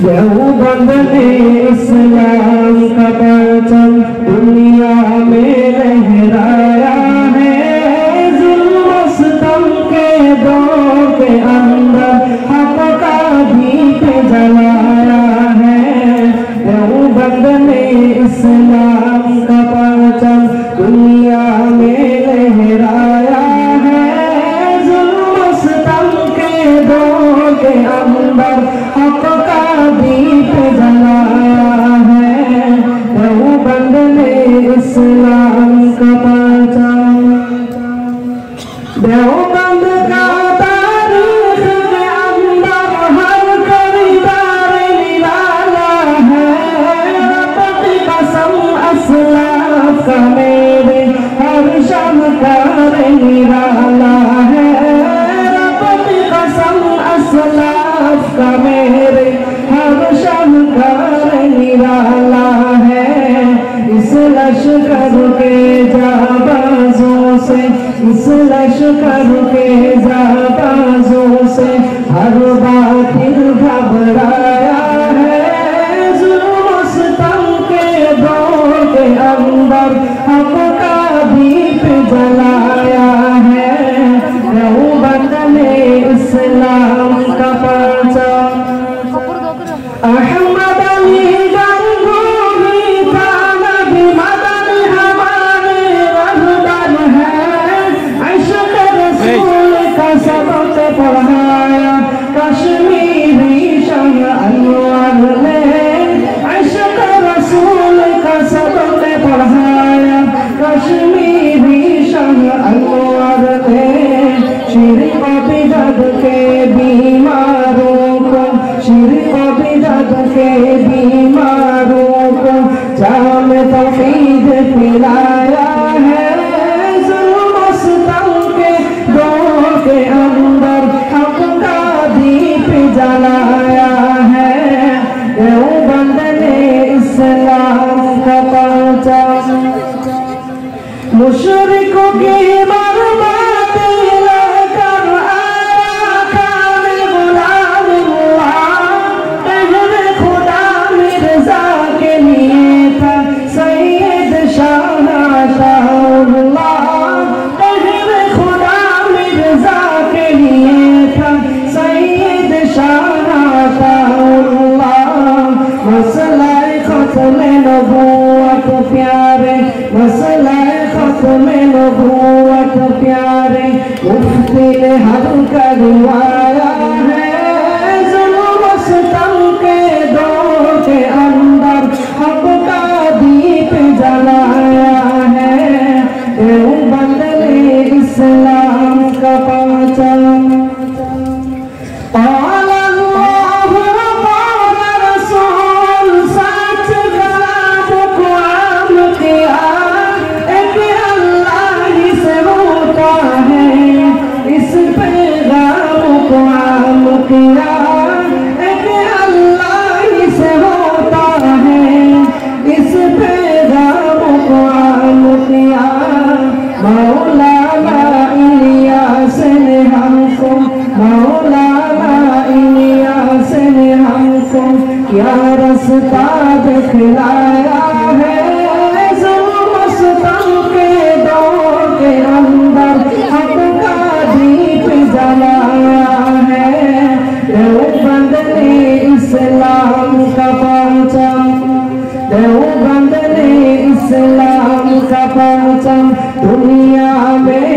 देवबंद ने इस्लाम का परचम दुनिया में लहराया है। जुल्म सितम के दौर के अंदर हक का दीप जलाया है। देवबंद ने इस्लाम का परचम दुनिया में लहराया है। जुल्म सितम के दौर के अंदर हक का दीप जलाया है। देवबंद ने इस्लाम का परचम देवबंद का तारीख के अंदर हर किरदार निराला है। रब की कसम असलाफ का मेरे हर शाहकार निराला है। रब की कसम असलाफ का मेरे हर शाहकार निराला है। इस लश्कर के जाबाजों से इस लश्कर के जाबाजों से हर बातिल घबराया है। जुल्म सितम के दौर के अंदर हक का दीप जलाया है। देवबंद ने इस्लाम का परचम अहमद अली गंगोही था नबी मदन हमारे रहबर है। इश्क रसूल का सबक पढ़ाया कश्मीरी शह अनवर ने। इश्क रसूल का सबक पढ़ाया कश्मीरी शह अनवर ने। शिरक बिदअत के बीमारों को शिरक बिदअत के बीमारों को जाम तौहीद पिलाया है। जुल्म सितम के दौर के अंदर हक का दीप जलाया है। देवबंद ने इस्लाम का परचम मुशरिकों की बर्बादी लेकर आया खाने गुलामुल्लाह। कहने खुदा मिर्जा के लिए था सैयद शाहउल्लाह। कहने खुदा मिर्जा के लिए था सैयद शाहउल्लाह। मसला खत्म नबूवत प्यारे मसला खत्म नबूवत प्यारे मुफ्ती ने हल करवाया है। जुल्म सितम के दौर के अंदर हक का दीप जलाया है। देवबंद ने इस्लाम का परचम मौलाना इलियास ने हमको क्या रास्ता दिखलाया है। जुल्म सितम के दौर के अंदर हक का दीप जलाया है। देवबंद ने इस्लाम का परचम देवबंद ने इस्लाम का परचम दुनिया में